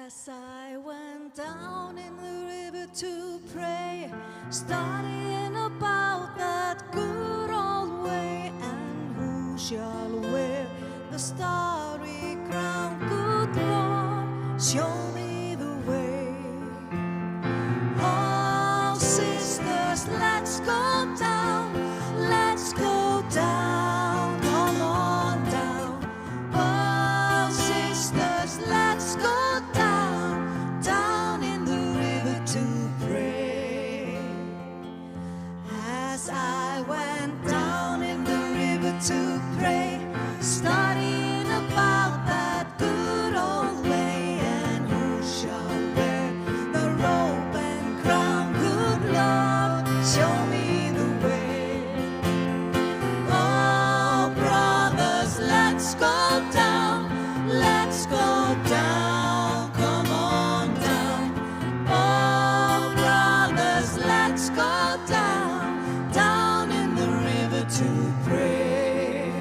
As I went down in the river to pray, studying about that good old way, and who shall wear the starry crown? Good Lord, show me the way. Oh, sisters, let's go down, let's go down, come on down. Oh, sisters, let's go down in the river to pray. As I went down in the river to pray, studying about that good old way, and who shall wear the robe and crown? Good Lord, show me the way. Oh, brothers, let's go down, let's go down, come on down. Oh, brothers, let's go down in the river to pray.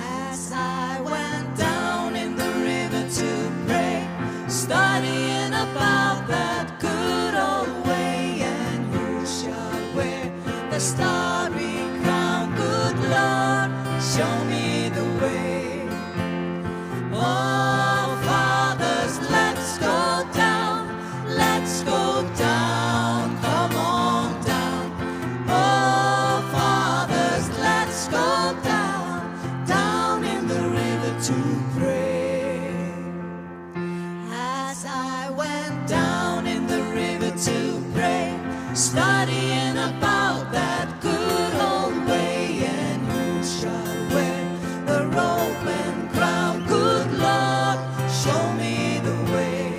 As I went down in the river to pray, studying about that good old way, and who shall wear the starry crown? Good Lord, show me the way. Oh, fathers, let's go down, come on down. Oh, fathers, let's go down in the river to pray. As I went down in the river to pray, studying about that good old way, and who shall wear the robe and crown? Good Lord, show me the way.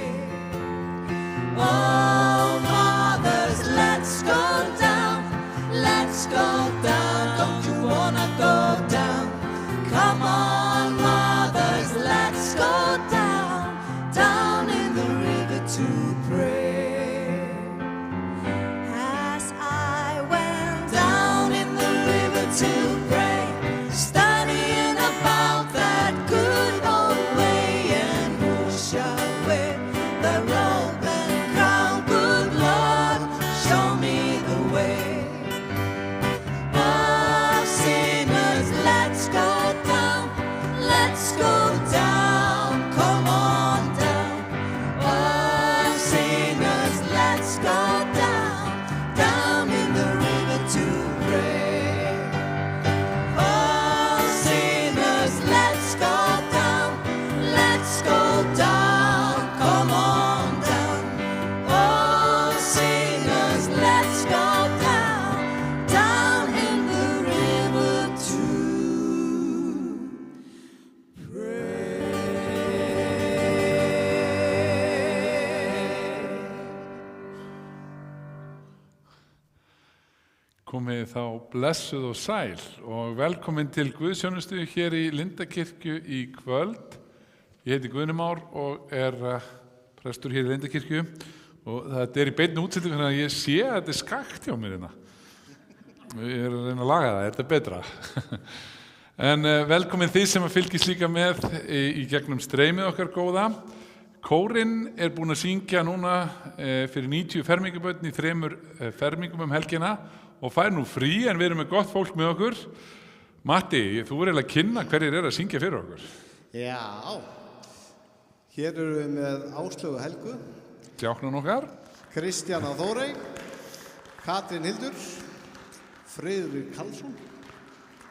Oh, mothers, let's go down, don't you wanna go down? Come on, mothers, let's go down in the river to pray. As I went down in the river to pray, studying about that good old way, and who shall wear the robe and crown? Good Lord, show me the way. Oh, sinners, let's go down, come on down. Oh, sinners, let's go down in the river to pray. Oh, sinners, let's go down, come on down. Oh, sinners, let's go down in the river to pray. Komið þá blessuð og sæl og velkomin til Guðsþjónustu hér í Lindakirkju í kvöld. Ég heiti Guðni Már og prestur hér í Lindakirkju og þetta í beinni útsendingu, þannig að ég sé að þetta skakt hjá mér hérna. Ég að reyna að laga það, þetta betra. En velkomin þið sem að fylgist líka með í gegnum streymið okkar góða. Kórinn búinn að syngja núna fyrir 90 fermingabörn í 3 fermingum helgina og fær nú frí, en við erum með gott fólk með okkur. Matti, þú eiginlega að kynna hverjir að syngja fyrir okkur. Já, hér erum við með Áslaugu Helgu, Djáknan okkar, Kristjana Þórey, Katrín Hildur, Friðrik Karlsson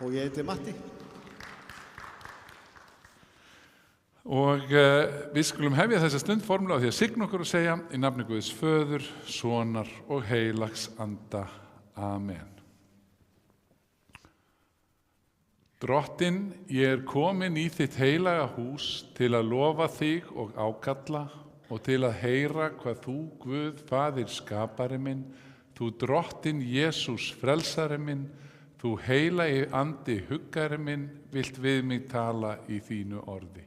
og ég heiti Matti. og við skulum hefja þessa stund formulega á því að signa okkur og segja í nafni Guðs Föður, Sonar og Heilags Anda. Amen. Drottinn, ég komin í þitt heilaga hús til að lofa þig og ákalla og til að heyra hvað þú, Guð, Faðir skapari minn, þú drottinn Jesús frelsari minn, þú heilagi andi huggari minn, vilt við mig tala í þínu orði.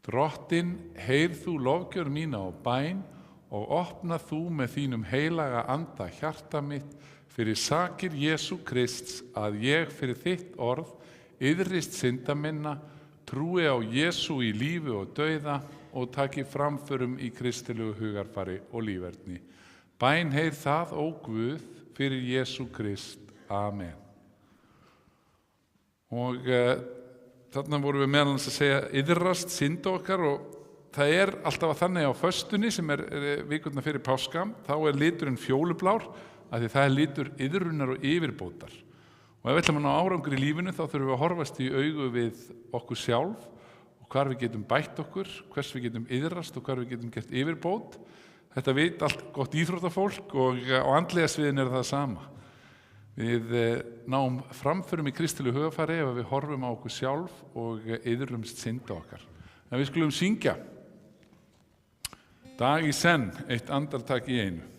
Drottinn, heyr þú lofgjör mína á bæn og opna þú með þínum heilaga anda hjarta mitt fyrir sakir Jesú Krists, að ég fyrir þitt orð iðrist synda minna, trúi á Jesú í lífi og dauða og taki framförum í kristilegu hugarfari og líferni. Bæn heyr það, ó Guð, fyrir Jesú Krist. Amen. Og þarna vorum við meðal annars að segja iðrast synda okkar, og það alltaf þannig á föstunni sem vikurnar fyrir páska, þá liturinn fjólublár, af því það litur iðrunar og yfirbótar. Og ef við ætlum að ná árangur í lífinu, þá þurfum við að horfast í augu við okkur sjálf og hvar við getum bætt okkur, hvers við getum iðrast og hvar við getum gert yfirbót. Þetta veit allt gott íþróttafólk, og á andlega sviðin það sama. Við náum framförum í kristilegu hugarfari ef við horfum á okkur sjálf og iðrumst synda okkar. En við skulum syngja Dag í senn, eitt andartak í einu.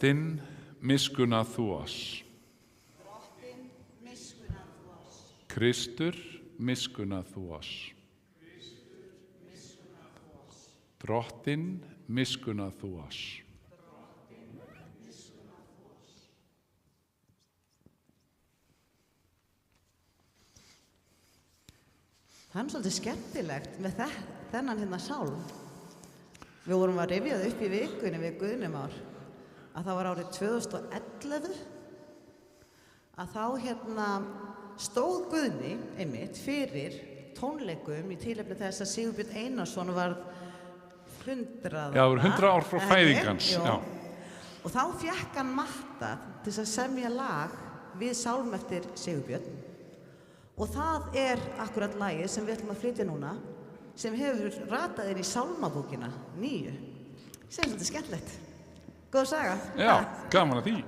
Drottinn, miskunnað þú oss. Kristur, miskunnað þú oss. Drottinn, miskunnað þú oss. Það er svolítið skemmtilegt með þennan hérna sálm. Við vorum að rifja það upp í vikunni við Guðnumár að það var árið 2011 að þá hérna stóð Guðni einmitt fyrir tónleikum í tilefni þess að Sigurbjörn Einarsson varð 100 ár frá fæðingu hans. Já. Og þá fékk hann Matta til þess að semja lag við sálm eftir Sigurbjörn. Og það er akkurat lagið sem við ætlum að flytja núna, sem hefur ratað inn í sálmabókina 9. Sem er svolítið skemmtilegt. Góð saga. Já, gaman að því.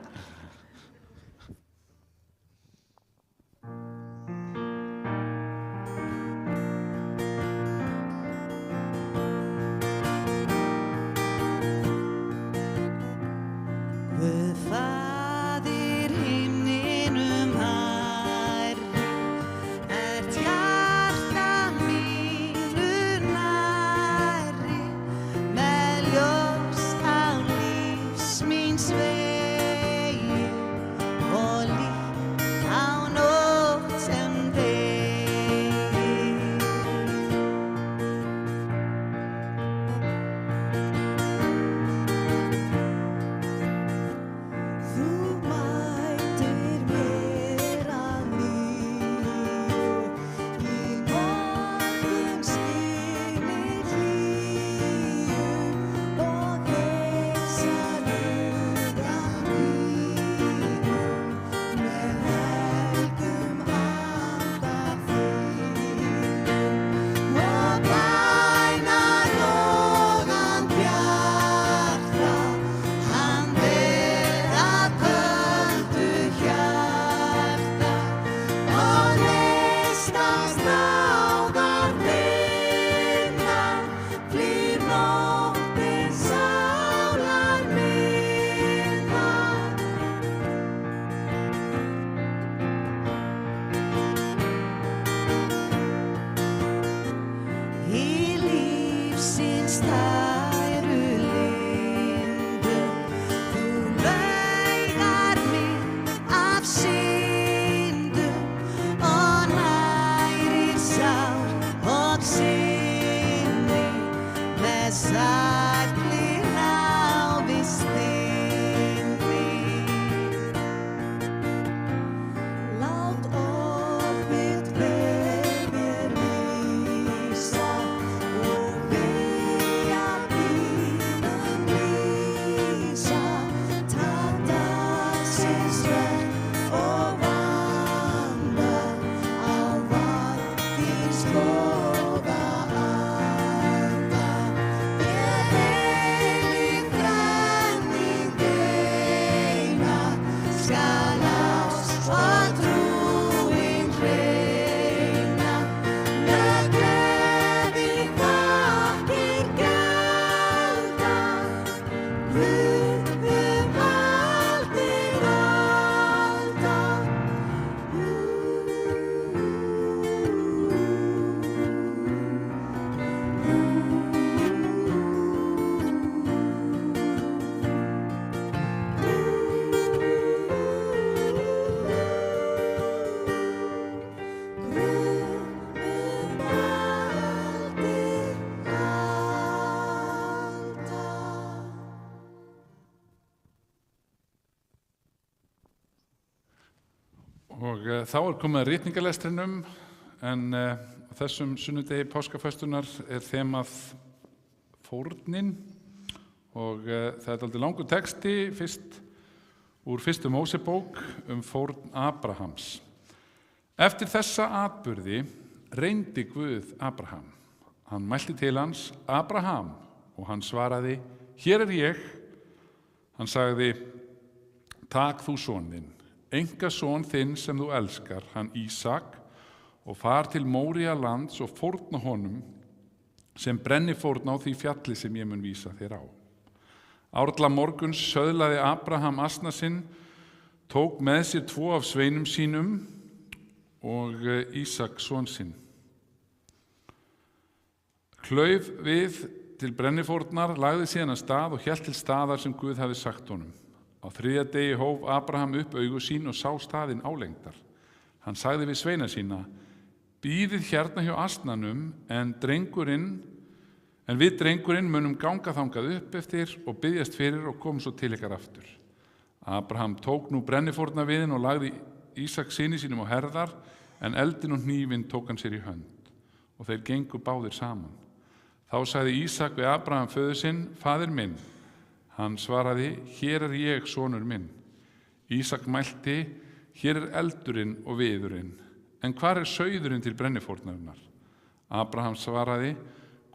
Og þá er komið að ritningalestrinum, en þessum sunnudegi páskaföstunar er þemað fórnin og það er dálítið langur texti fyrst úr fyrstu Mósebók fórn Abrahams. Eftir þessa atburði reyndi Guð Abraham. Hann mælti til hans, Abraham, og hann svaraði, hér er ég. Hann sagði, tak þú son þinn, einkason þinn sem þú elskar, hann Ísak, og far til Móría lands og fórna honum sem brenni fórn á því fjalli sem ég mun vísa þér á. Árla morguns söðlaði Abraham asna sinn, tók með sér 2 af sveinum sínum og Ísak son sinn. Klauf við til brennifórnar, lagði síðan að stað og hélt til staðar sem Guð hafi sagt honum. Á 3. degi hóf Abraham upp augu sín og sá staðinn álengdar. Hann sagði við sveina sína, bíðið hérna hjá asnanum, en við drengurinn munum ganga þangað upp eftir og byggjast fyrir og komum svo til ykkar aftur. Abraham tók nú brennifórnaviðinn og lagði Ísak syni sínum á herðar, en eldin og hnífinn tók hann sér í hönd, og þeir gengu báðir saman. Þá sagði Ísak við Abraham föður sinn: Faðir minn. Hann svaraði: Hér er ég, sonur minn. Ísak mælti: Hér er eldurinn og viðurinn, en hvar er sauðurinn til brennifórnarinnar? Abraham svaraði: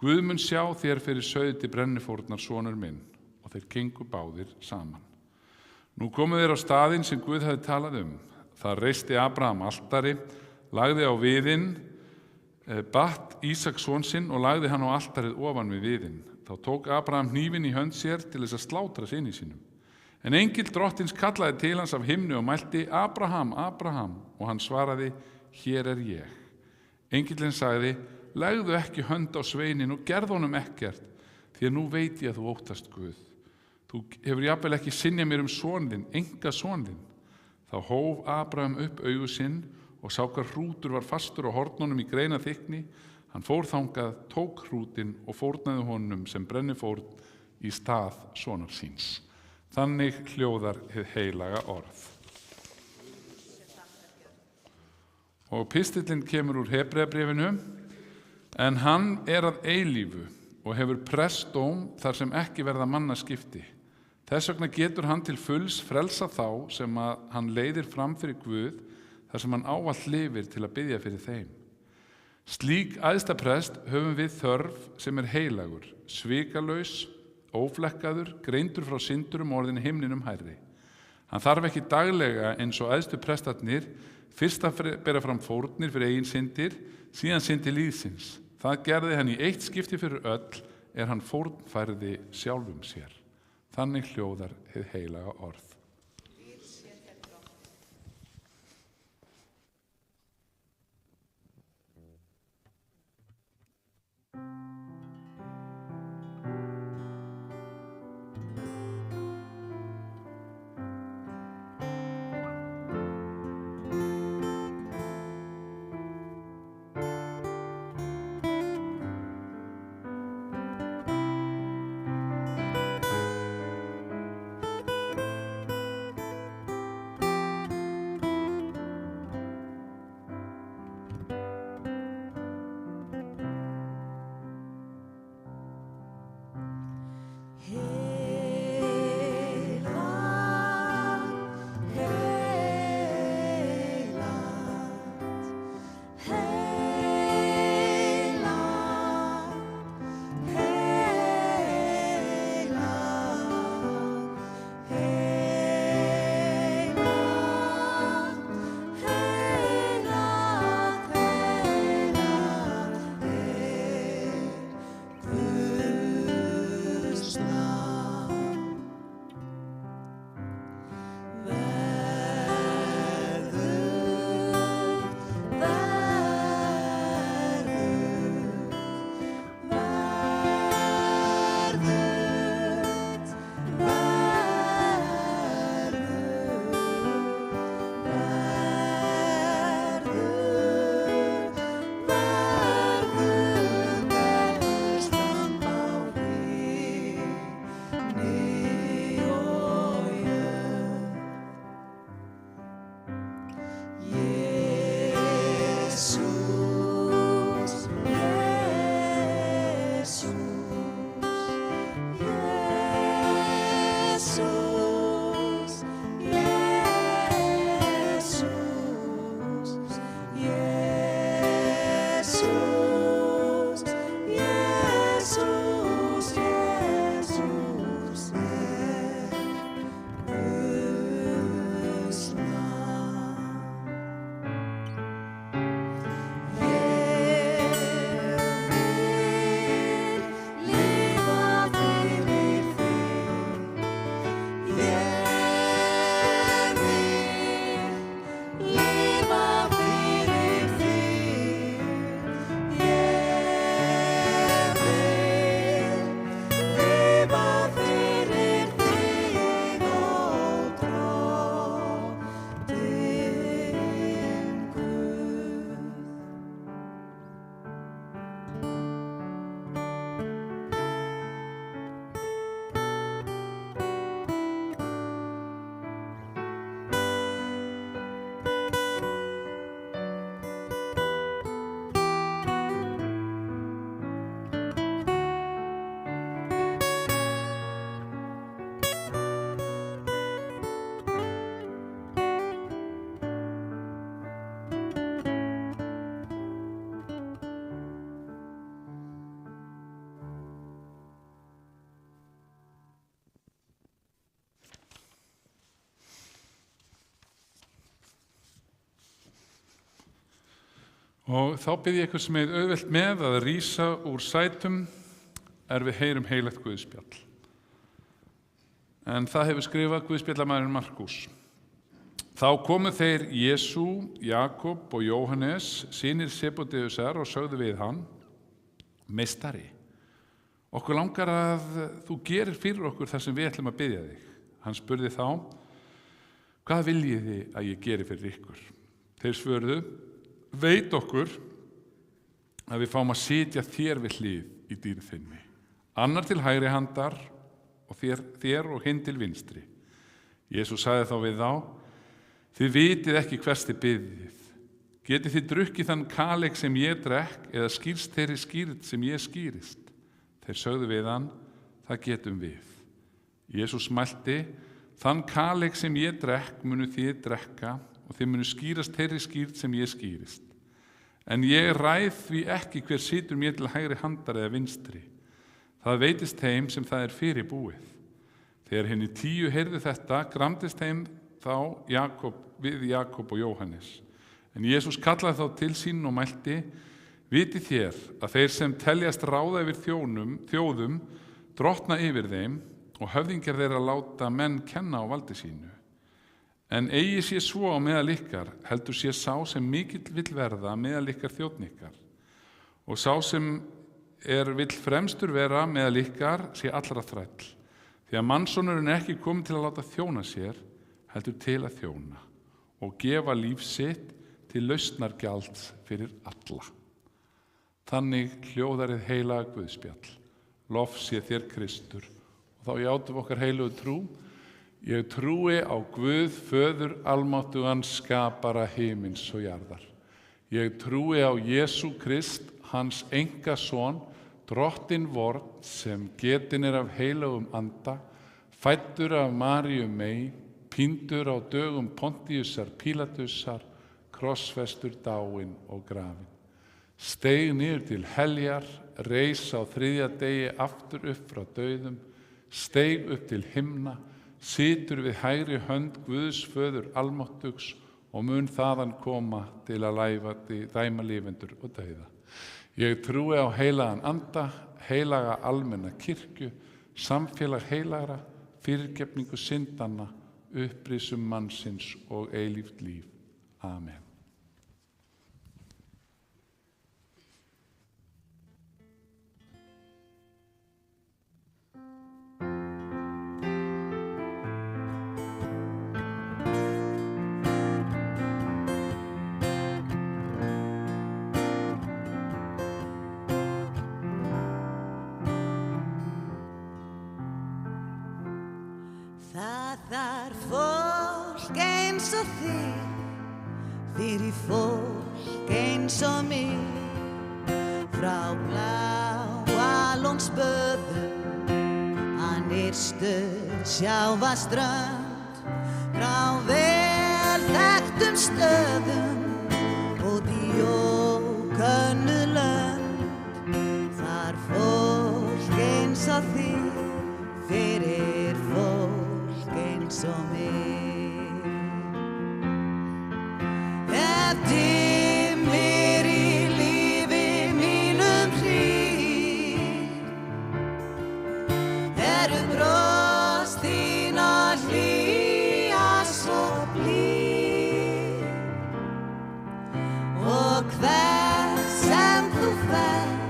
Guð mun sjá þér fyrir sauð til brennifórnar, sonur minn. Og þeir gengu báðir saman. Nú komu þeir á staðinn sem Guð hafði talað um. Þar reisti Abraham altari, lagði á viðinn, batt Ísak son sinn og lagði hann á altarið ofan við viðinn. Þá tók Abraham hnífinn í hönd sér til þess að slátra syni sínum. En engill drottins kallaði til hans af himni og mælti: Abraham, Abraham. Og hann svaraði: Hér er ég. Engillinn sagði: Legðu ekki hönd á sveininn og gerðu honum ekkert, því að nú veit ég að þú óttast Guð. Þú hefur jafnvel ekki synjað mér son þinn, enga son þinn. Þá hóf Abraham upp augu sinn og sá hvar hrútur var fastur á hornunum í greina þykni. Hann fór þangað, tók hrútinn og fórnaði honum sem brennifórn í stað sonar síns. Þannig hljóðar hið heilaga orð. Og pistillinn kemur úr Hebreabréfinu, en hann er að eilífu og hefur prestdóm þar sem ekki verða mannaskipti. Þess vegna getur hann til fulls frelsa þá sem að hann leiðir fram fyrir Guð, þar sem hann ávallt lifir til að biðja fyrir þeim. Slík æðstaprest höfum við þörf sem er heilagur, svikalaus, óflekkaður, greindur frá syndurum og orðinn himninum hærri. Hann þarf ekki daglega eins og æðstu prestarnir fyrst að bera fram fórnir fyrir eigin syndir, síðan syndir líðsins. Það gerði hann í eitt skipti fyrir öll, er hann fórnfærði sjálfum sér. Þannig hljóðar hið heilaga orð. Og þá bið ég ykkur sem er auðvelt með að rísa úr sætum við heyrum heilagt Guðspjall. En það hefur skrifað Guðspjallamaðurinn Markús. Þá komu þeir Jesú, Jakob og Jóhannes, synir Sebódeusar, og sögðu við hann: Meistari, okkur langar að þú gerir fyrir okkur það sem við ætlum að biðja þig. Hann spurði þá: Hvað viljið þið að ég geri fyrir ykkur? Þeir svöruðu: Veit okkur að við fáum að sitja þér við hlið í dýrð þinni, annar til hægri handar og þér og hinn til vinstri. Jesús sagði þá við þá: Þið vitið ekki hvers þið biðið. Getið þið drukkið þann kaleik sem ég drekk, eða skýrst þeirri skýrð sem ég skýrist? Þeir sögðu við hann: Það getum við. Jesús mælti: Þann kaleik sem ég drekk munu þið drekka, og þið munu skýrast þeirri skýrð sem ég skýrist. En ég ræð því ekki hver situr mér til hægri handar eða vinstri. Það veitist þeim sem það er fyrir búið. Þegar hinni 10 heyrðu þetta, gramdist þeim þá við Jakob og Jóhannes. En Jesús kallaði þá til sín og mælti: Vitið þér að þeir sem teljast ráða yfir þjóðum drottna yfir þeim, og höfðingjar þeirra láta menn kenna á valdi sínu. En eigi sé svo á meðal ykkar, heldur sé sá sem mikill vill verða meðal ykkar þjónn ykkar. Og sá sem vill fremstur vera meðal ykkar sé allra þræll. Því að mannssonurinn er ekki kominn til að láta þjóna sér, heldur til að þjóna og gefa líf sitt til lausnargjalds fyrir alla. Þannig hljóðar hið heilaga Guðspjall. Lof sé þér Kristur. Og þá játum okkar heilugu trú. Ég trúi á Guð, Föður almáttugan, skapara himins og jarðar. Ég trúi á Jesú Krist, hans einkason, drottinn vorn, sem getinn er af heilagum anda, fæddur af Maríu mey, píndur á dögum Pontíusar Pílatusar, krossfestur, dáinn og grafinn. Steig niður til heljar, reis á 3. degi aftur upp frá dauðum, steig upp til himna, situr við hægri hönd Guðs Föður almáttugs og mun þaðan koma til að dæma lifendur og dauða. Ég trúi á heilagan anda, heilaga almenna kirkju, samfélag heilagra, fyrirgefningu syndanna, upprisum mannsins og eilíft líf. Amen. Það er fólk eins og þig, fyrir fólk eins og mig, frá Bláalónsböðum að nyrstu sjávarströnd, frá vel þekktum stöðum út í ókönnuð lönd. Það er fólk eins og þig, fyrir fólk eins og mig. Ef dimmir í lífi mínum hríð, bros þín að hlýja svo blíð, og hver sem þú ferð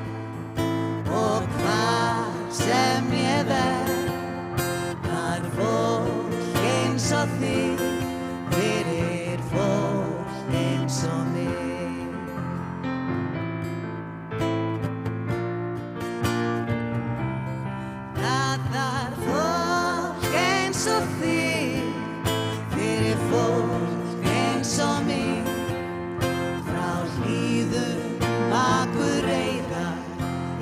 og hvar sem ég verð, fólk eins og þig, fyrir fólk eins og mig. Það er fólk eins og þig, fyrir fólk eins og mig, frá Hlíðum Akureyrar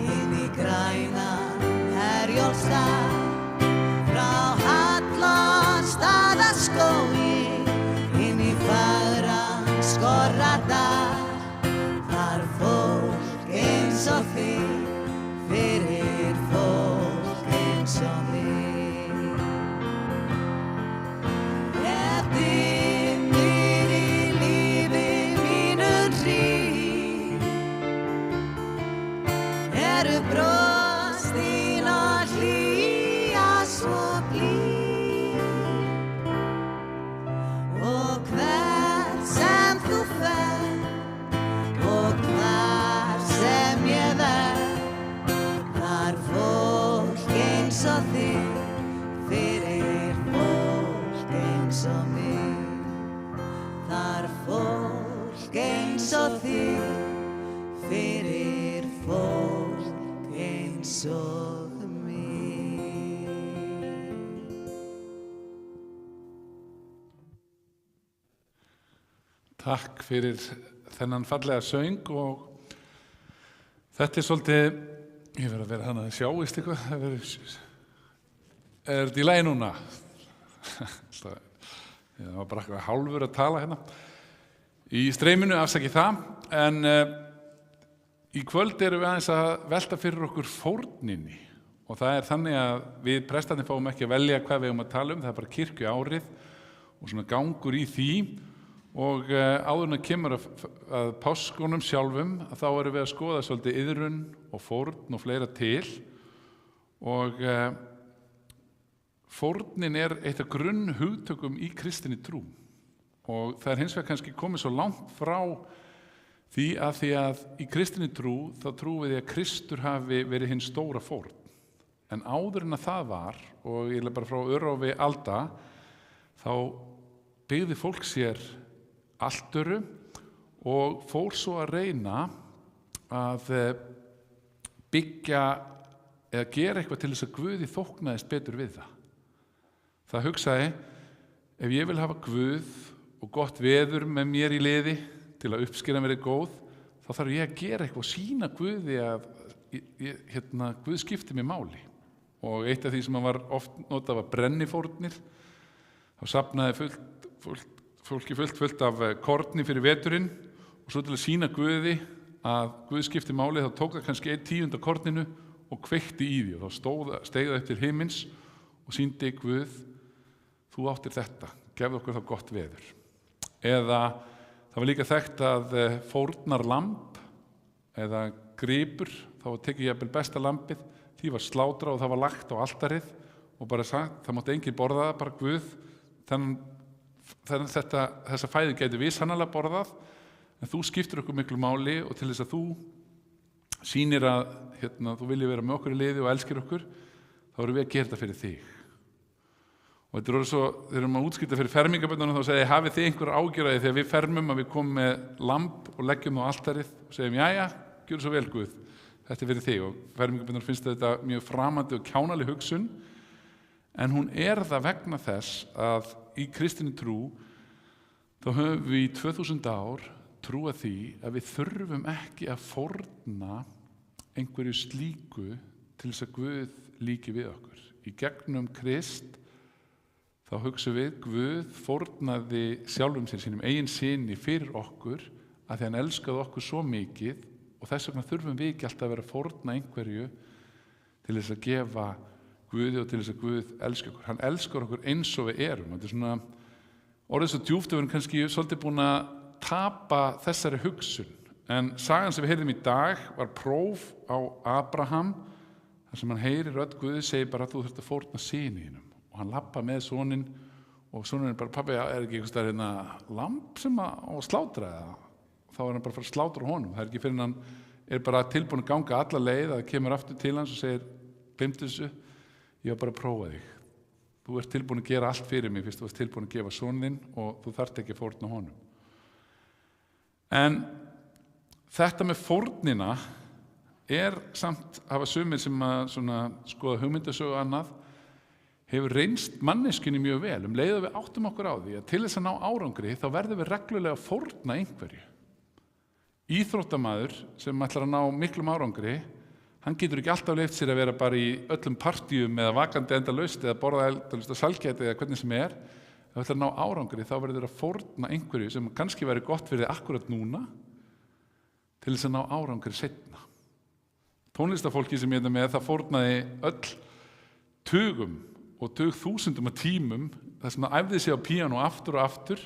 inn í grænan Herjólfsdal, skógi inn í fagran Skorradal. Þar fólk eins og þig, fyrir fólk eins og mig. Ef dimmir í lífi mínu hríð, og þig fyrir fólk eins og mig. Takk fyrir þennan fallega söng og þetta svolítið, ég verð að vera hann að sjáist eitthvað, er þetta í lagi núna? Það var bara eitthvað hálfur að tala hérna. Í streyminu afsakið það, en í kvöld erum við aðeins að velta fyrir okkur fórninni og það er þannig að við prestarnir fáum ekki að velja hvað við að tala það er bara kirkjuárið og svona gangur í því og áður en að kemur að páskunum sjálfum þá erum við að skoða svolítið iðrun og fórn og fleira til og fórnin er eitt af grunnhugtökum í kristinni trú og það er hins vegar kannski komið svo langt frá því að í kristinni trú þá trúum við að Kristur hafi verið hinn stóra fórn. En áður en að það var, og ég er bara frá örófi alda, þá byggði fólk sér altöru og fór svo að reyna að byggja eða gera eitthvað til þess að Guði þóknaðist betur við það. Það hugsaði, ef ég vil hafa Guð og gott veður með mér í liði, til að uppskera verið góð, þá þarf ég að gera eitthvað og sýna Guði að Guð skipti mér máli. Og eitt af því sem var oft notað var brennifórnir. Þá safnaði fólki fullt af korni fyrir veturinn og svo til að sýna Guði að Guð skipti máli þá tók það kannski 1/10 af korninu og kveikti í því og þá steig það upp til himins og sýndi Guð, þú áttir þetta, gefðu okkur þá gott veður. Eða það var líka þekkt að fórnar lamb eða gripur, þá var tekið jafnvel besta lambið, því var slátrað og það var lagt á altarið og bara sagt, það mátti enginn borða það, bara Guð, þessa fæði gæti við sannarlega borðað, en þú skiptir okkur miklu máli og til þess að þú sýnir að þú viljið vera með okkur í liði og elskir okkur, þá erum við að gera þetta fyrir þig. Og þetta er svo, þegar maður útskipta fyrir fermingaböndunum þá segir hafið þið einhver ágjörði þegar við fermum að við komum með lamb og leggjum á altarið og segjum jæja, gjörðu svo vel Guð, þetta er fyrir þig og fermingaböndunum finnst þetta mjög framandi og kjánaleg hugsun en hún er það vegna þess að í kristinni trú þá höfum við í 2000 ár trúa því að við þurfum ekki að fórna einhverju slíku til þess að Guð líki við okkur. Í gegnum Krist þá hugsaum við, Guð fórnaði sjálfum sér sínum eigin syni fyrir okkur að því hann elskaði okkur svo mikið og þess vegna þurfum við ekki alltaf að vera að fórna einhverju til þess að gefa Guði og til þess að Guð elski okkur. Hann elskar okkur eins og við erum. Þetta er svona orðið svo djúpt að við erum kannski svolítið búin að tapa þessari hugsun. En sagan sem við heyrðum í dag var próf á Abraham þar sem hann heyrir rödd Guði segir bara að þú þurft að fórna syni þínum. Og hann lappa með soninn og soninn bara, pabbi, er ekki einhvers staðar lamb sem á að slátra eða? Þá er hann bara að fara að slátra honum. Það er ekki fyrir hann er bara tilbúin að ganga alla leið að kemur aftur til hans og segir, gleymdu þessu, ég var bara að prófa þig. Þú ert tilbúin að gera allt fyrir mig fyrst þú ert tilbúin að gefa soninn og þú þarft ekki að fórna honum. En þetta með fórnina er samt hafa sumir sem að skoða hugmyndasögu og annað hefur reynst manneskjunni mjög vel leið að við áttum okkur á því að til þess að ná árangri þá verðum við reglulega að fórna einhverju. Íþróttamaður sem ætlar að ná miklum árangri, hann getur ekki alltaf leyft sér að vera bara í öllum partíum eða vakandi endalaust eða borða endalaust að salgæti eða hvernig sem er. Ef það ætlar að ná árangri þá verður að fórna einhverju sem kannski væri gott fyrir þig akkurat núna til þess að ná árangri seinna. Tónlistafólki sem ég er með það fórnaði öll tugum og tugþúsundum af tímum þar sem það æfði sig á píanó aftur og aftur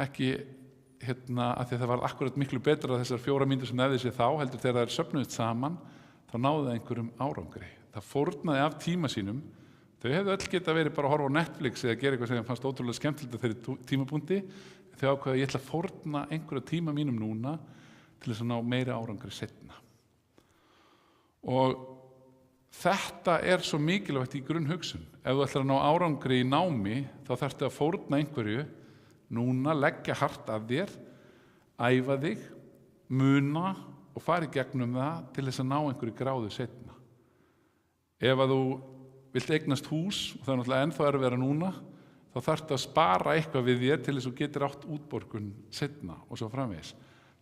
ekki að því að það var akkurat miklu betra þessar 4 mínútur sem æfði sig þá heldur þegar það er söfnuðist saman þá náðu það einhverjum árangri. Það fórnaði af tíma sínum. Þau hefðu öll geta verið bara að horfa á Netflix eða gera eitthvað sem fannst ótrúlega skemmtilegt að þeirri tímapunkti. Þau ákveða ég ætla að fórna einhverja tíma mínum núna til þess að ná meiri árangri seinna. Og þetta er svo mikilvægt í grunnhugsun. Ef þú ætlar að ná árangri í námi þá þarftu að fórna einhverju núna, leggja hart af þér æfa þig, muna og fara í gegnum það til þess að ná einhverju gráðu seinna. Ef að þú vilt eignast hús, og það er náttúrulega ennþá erfiðara núna, þá þarftu að spara eitthvað við þér til þess að þú getur átt útborgun seinna og svo framvegis.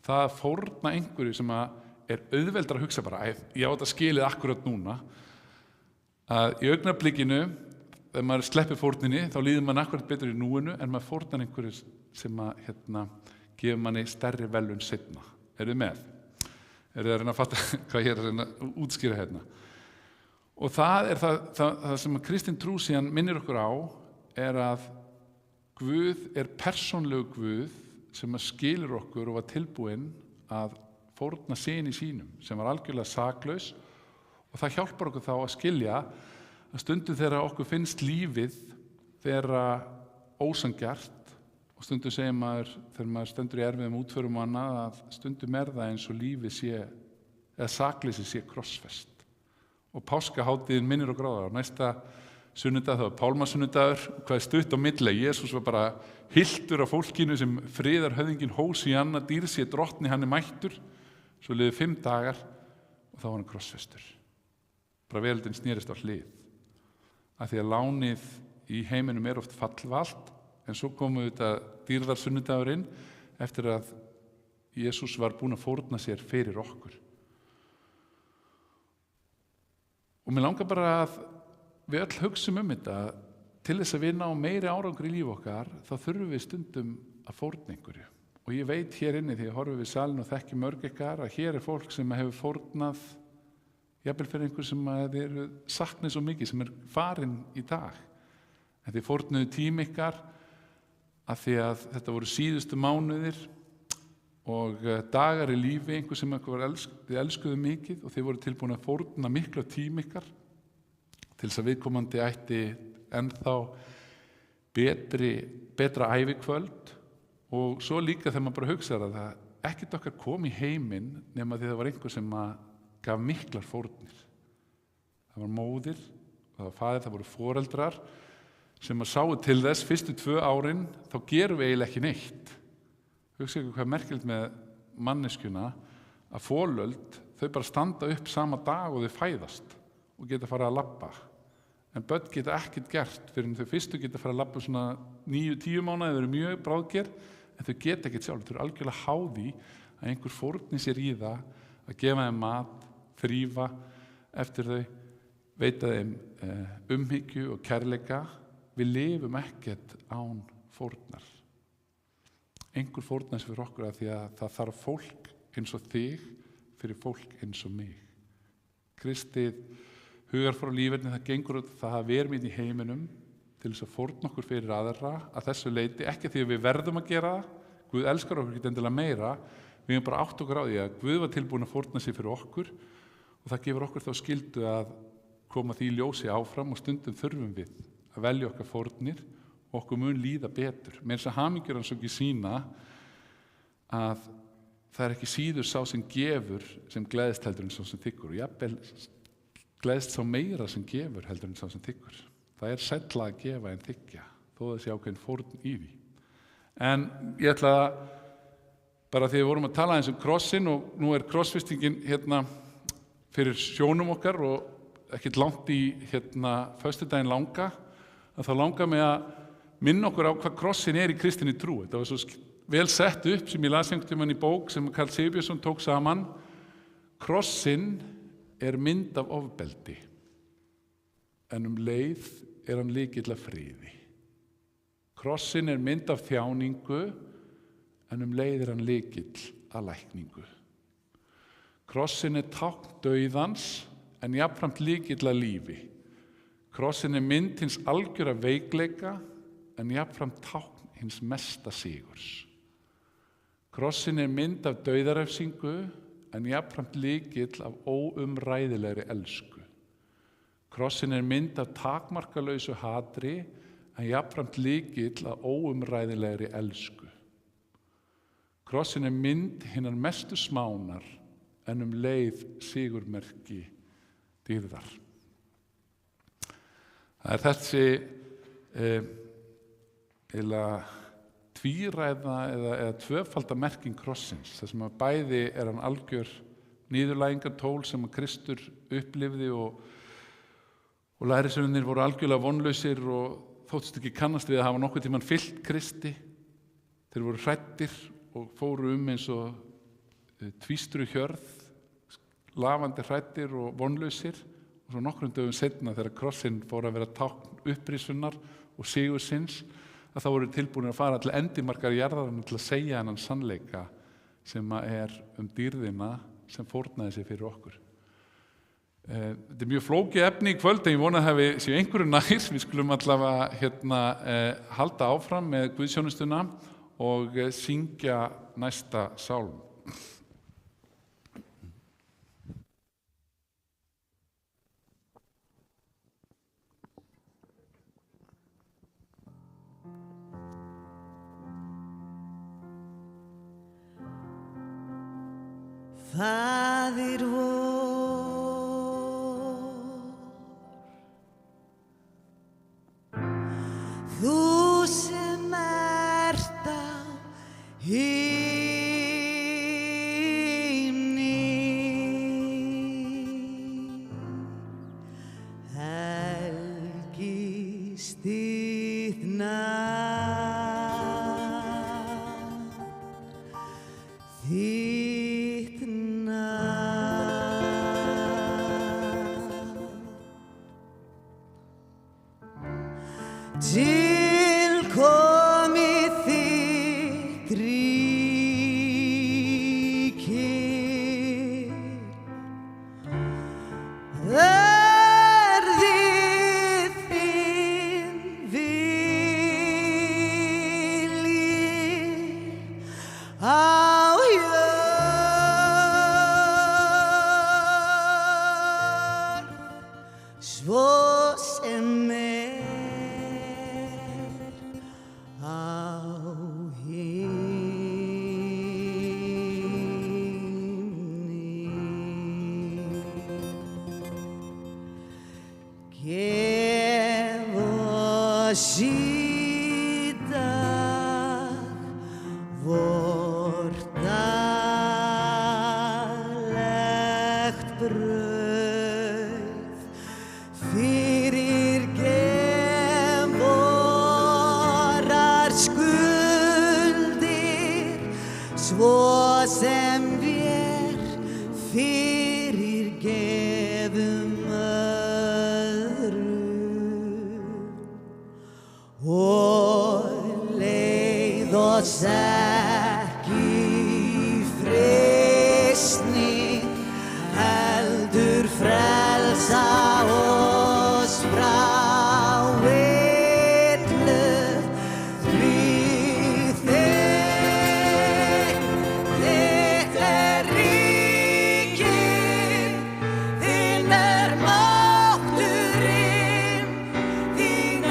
Það að fórna einhverju sem er auðveldara að hugsa bara, ég á þetta skilið akkurat núna, að í augnablikinu, þegar maður sleppir fórninni, þá líður maður akkurat betur í núinu en maður fórnar einhverju sem gefur manni stærri velun seinna. Eru þið með? Eru þið að reyna að fatta hvað ég er að reyna að útskýra hérna? Og það er það sem að kristin trú síðan minnir okkur á, er að Guð er persónlegu Guð sem að skilur okkur og var tilbúinn að fórna syni sínum, sem var algjörlega saklaus, og það hjálpar okkur þá að skilja að stundum þegar okkur finnst lífið vera ósanngjarnt, og stundum segir maður, þegar maður stendur í erfiðum útförum og annað, að stundum er það eins og lífið sé, eða sakleysi sé krossfest. Og páskahátíðin minnir okkur á það. Næsta sunnudag, það var pálmasunnudagur, hvað er stutt á milli. Jesús var bara hyltur af fólkinu sem friðar höfðinginn Hósíanna, dýrsi drottni, hann er mættur. Svo liðu 5 dagar og þá var hann krossfestur. Bara veröldin snerist á hlið. Af því að lánið í heiminum er oft fallvalt, en svo komu þetta dýrðarsunnudagurinn eftir að Jesús var búinn að fórna sér fyrir okkur. Og mér langar bara að við öll hugsum þetta, til þess að við ná meiri árangur í líf okkar, þá þurfum við stundum að fórna einhverju. Og ég veit hér inni, því að horfum við salin og þekki mörg ykkar, að hér er fólk sem hefur fórnað, jafnvel fyrir einhver sem eru saknað svo mikið, sem er farinn í dag. En þið fórnuðu tími ykkar, af því að þetta voru síðustu mánuðir og dagar í lífi, einhver sem þið elskuðu mikið, og þið voru tilbúin að fórna miklu tími ykkar til þess að viðkomandi ætti ennþá betra ævikvöld. Og svo líka þegar maður bara hugsaði að það ekkert okkar kom í heiminn nema því það var einhver sem gaf miklar fórnir. Það var móðir, það var faðir, það voru foreldrar sem sáu til þess fyrstu 2 árin, þá gerum við eiginlega ekki neitt. Hugsa ykkur hvað merkilegt með manneskjuna, að folöld, þau bara standa upp sama dag og þau fæðast og geta fara að labba. En börn geta ekkert gert fyrir þau fyrstu geta fara að labba svona 9-10 mánuði, þau eru mjög bráðger, en þau geta ekkert sjálf. Þau eru algjörlega háð í að einhver fórni sér í það, að gefa þeim mat, þrífa eftir þau, veita þeim umhyggju og kærleika. Við lifum ekkert án fórnar. Einhver fórnar fyrir okkur að því að það þarf fólk eins og þig fyrir fólk eins og mig. Kristið hugarfar á lífinu, það gengur út, það hafa verið mín í heiminum til þess að fórna okkur fyrir aðra að þessu leyti, ekki því að við verðum að gera það, Guð elskar okkur ekki endilega meira, við erum bara átt okkur á því að Guð var tilbúin að fórna sig fyrir okkur og það gefur okkur þá skyldu að koma því ljósi áfram, og stundum þurfum við að velja okkar fórnir og okkur mun líða betur. Með þess að hamingjurannsóknir sýna að það er ekki síður sá sem gefur sem gleðst heldur en sá sem þiggur, og jafnvel gleðst sá meira sem gefur heldur en sá sem þiggur. Það er sælla að gefa en þiggja, þó það sé ákveðin fórn í því. En ég ætla bara, því við vorum að tala eins krossin, og nú er krossfestingin hérna fyrir sjónum okkar og ekkert langt í föstudaginn langa, að þá langar mig að minna okkur á hvað krossin er í kristinni trú. Þetta var svo vel sett upp sem ég las einhvern tímann í bók sem Karl Sigurbjörnsson tók saman. Krossin er mynd af ofbeldi, en leið er hann lykill að friði. Krossin er mynd af þjáningu, en leið er hann lykill að lækningu. Krossin er tákn dauðans, en jafnframt lykill að lífi. Krossin er mynd hins algjöra veikleika, en jafnframt tákn hins mesta sigurs. Krossin er mynd af dauðarefsingu, en jafnframt lykill af óumræðilegri elsku. Krossin er mynd af takmarkalausu hatri, en jafnframt lykill af óumræðilegri elsku. Krossin er mynd hinnar mestu smánar, en leið sigurmerki dýrðar. Það er þessi tvíræða eða tvöfaldamerking krossins, þar sem að bæði hann algjör niðurlægingartól sem að Kristur upplifði og lærisveinarnir voru algjörlega vonlausir og þóttust ekki kannast við að hafa nokkuð tímann fylgt Kristi. Þeir voru hræddir og fóru eins og tvístru hjörð, lafandi hræddir og vonlausir, og svo nokkrum dögum seinna þegar krossinn fór að vera tákn upprisunnar og sigursins, að þá voru tilbúinir að fara til endimarkar jarðarinnar til að segja þennan sannleika sem dýrðina sem fórnaði sig fyrir okkur. Þetta mjög flókið efni í kvöld, en ég vona að séu einhverju nær. Við skulum allavega halda áfram með guðsþjónustuna og syngja næsta sálm. Faðir vor, þú sem ert á himni, helgist þitt nafn, þitt tilkomið þitt ríki, verði þinn vilji á jörð, svo sem í dag vort daglegt brauð, fyrirgef vorar skuldir, svo sem vér fyrirgefum og leið oss ekki í freistni, heldur frelsa oss frá illu, því þitt ríkið, þinn mátturinn, þín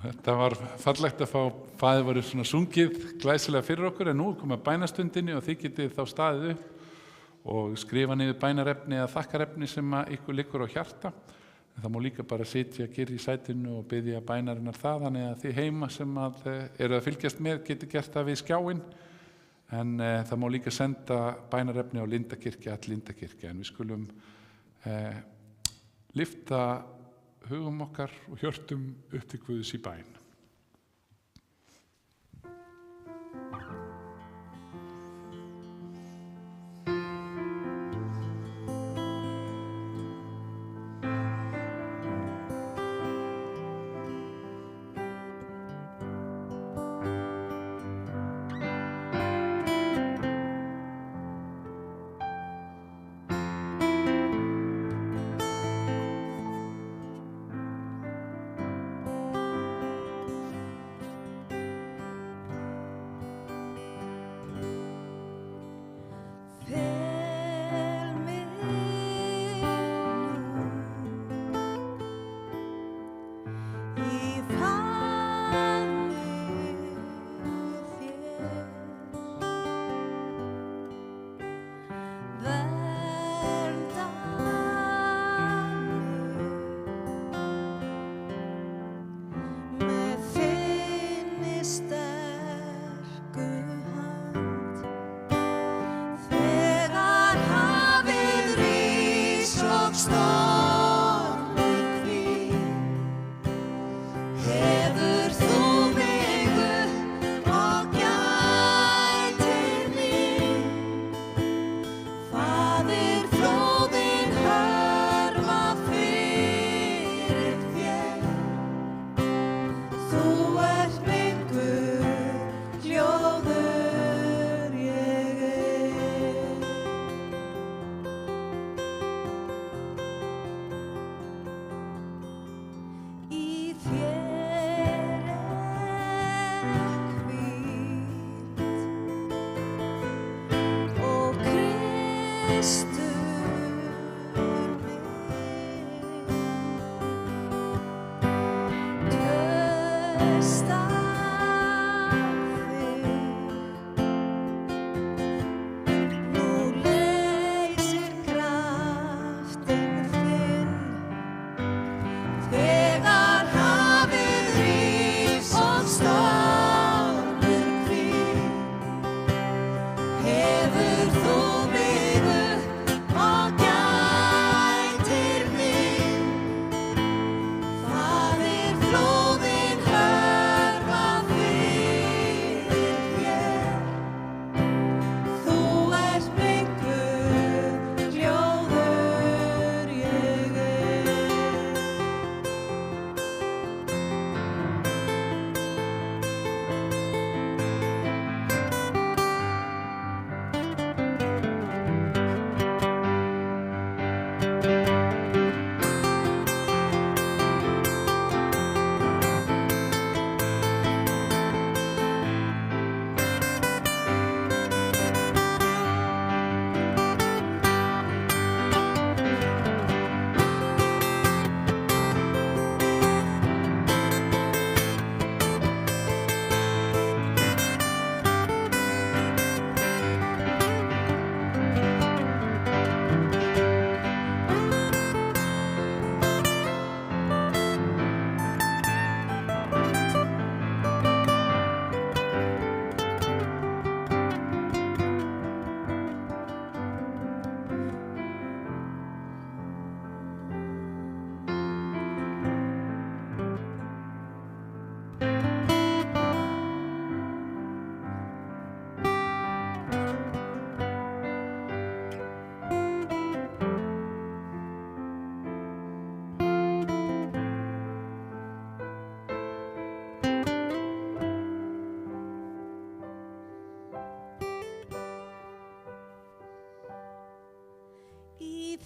Þetta var fallegt að fá Faðir vorið svona sungið glæsilega fyrir okkur, en nú komið bænastundinni og þið getið þá staðið upp og skrifa niður bænarefni eða þakkarefni sem ykkur liggur á hjarta. En það má líka bara sitja kyrr í sætinu og biðja bænarinnar þaðan, eða þið heima sem eru að fylgjast með getið gert það við skjáinn. En það má líka senda bænarefni á lindakirkja@lindakirkja. En við skulum lyfta hugum okkar og hjörtum upp til Guðs í bæn.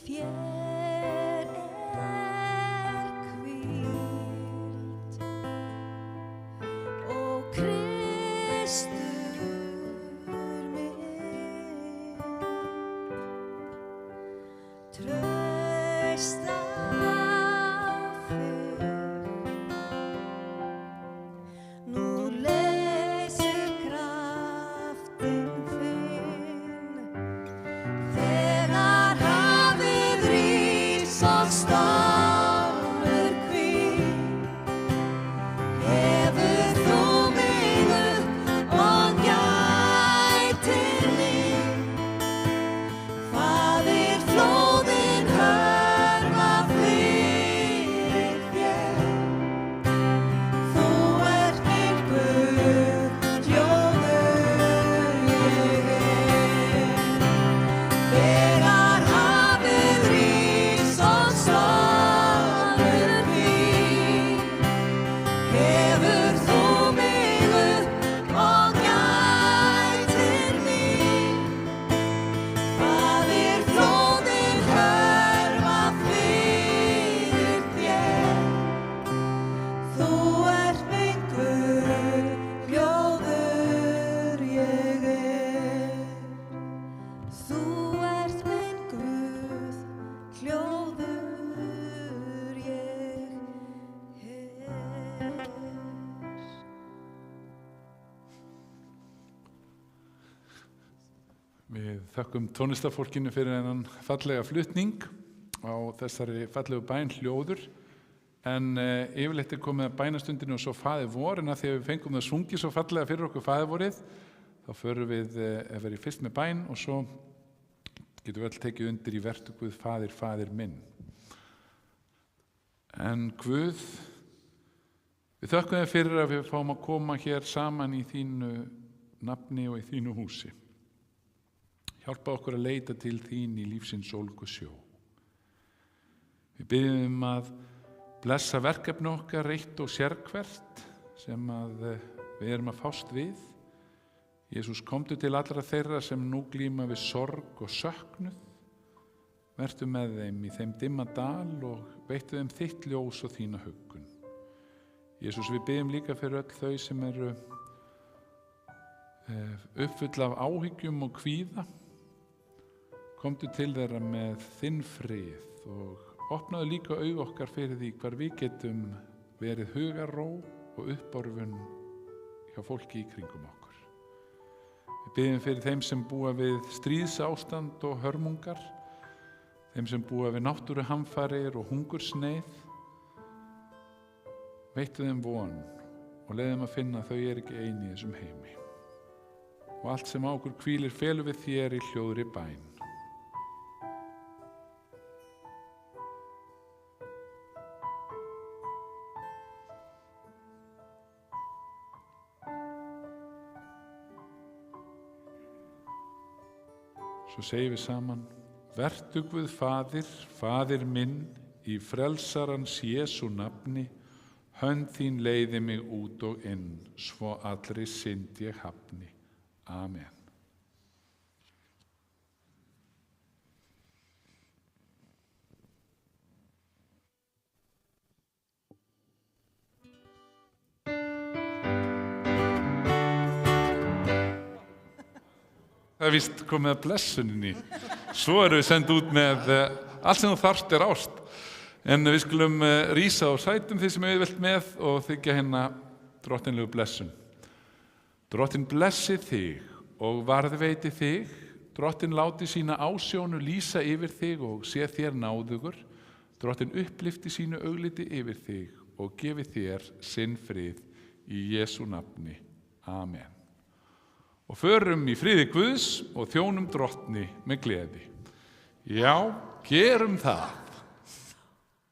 Þér hvíld og Kristur minn, traust á þig, nú leysir kraftinn þinn, þegar hafið rís og stormur hvíl, hefur þú mig upp og gætir mín, faðir flóðin hörfa fyrir þér, þú ert minn Guð, hljóður ég er. Þegar hafið rís og stormur hvíl, hefur þú mig upp og gætir mín, faðir flóðin hörfa fyrir þér, þú ert minn Guð, hljóður ég er. Þú ert minn Guð, hljóður ég er. Við þökkum tónlistarfólkinu fyrir þennan fallega flutning á þessari fallegu bæn hljóður, en yfirleitt er komið að bænastundinu og svo faðir vor, en að því að við fengum það sungið svo fallega fyrir okkur faðir vorið, þá förum við að vera fyrst með bæn og svo getum við öll tekið undir í vertu Guð faðir, faðir minn. En Guð, við þökkum þér fyrir að við fáum að koma hér saman í þínu nafni og í þínu húsi. Hjálpa okkur að leita til þín í lífsins ólgu sjó. Við biðjum að blessa verkefni okkar eitt og sérhvert sem að við erum að fást við. Jesús, komdu til allra þeirra sem nú glíma við sorg og söknuð. Vertu með þeim í þeim dimma dal og veittu þeim þitt ljós og þína huggun. Jesús, við biðjum líka fyrir öll þau sem eru uppfull af áhyggjum og kvíða. komdu til þeirra með þinn frið og opnaðu líka augu okkar fyrir því hvar við getum verið hugarró og uppborfun hjá fólki í kringum okkur. Við biðjum fyrir þeim sem búa við stríðsástand og hörmungar, þeim sem búa við náttúruhamfarir og hungursneið. Veittu þeim von og leiðum að finna að þau ekki eini í þessum heimi. Og allt sem á okkur hvílir felum við þér í hljóðri bæn. Svo segjum við saman: vertu Guð Faðir, Faðir minn, í frelsarans Jesú nafni, hönd þín leiði mig út og inn, svo allri synd ég hafni. Amen. Það er víst komið að blessuninni. Svo erum við sendið út með allt sem þú þarft ást. En við skulum rísa á sætum því sem við vilt með og þykja hérna drottinlegu blessun. Drottin blessi þig og varðveiti þig. Drottin láti sína ásjónu lýsa yfir þig og sé þér náðugur. Drottin upplyfti sínu augliti yfir þig og gefi þér sinn frið í Jesú nafni. Amen. Og förum í friði Guðs og þjónum drottni með gleði. Já, gerum það.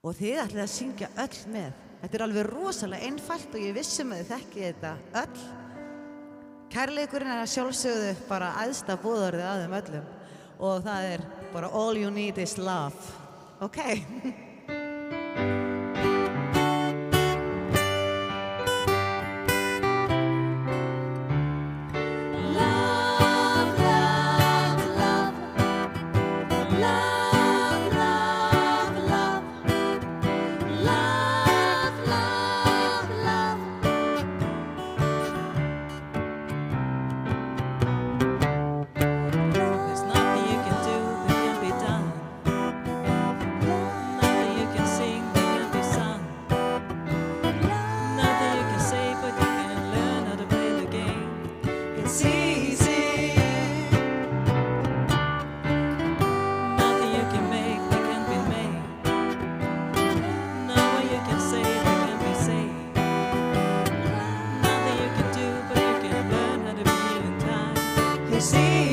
Og þið ætlið að syngja öll með. Þetta er alveg rosalega einfalt og ég vissum að þið þekkið þetta öll. Kærleikurinn er að sjálfsögðu bara æðsta boðorðið að þeim öllum. Og það er bara all you need is love. Ok. See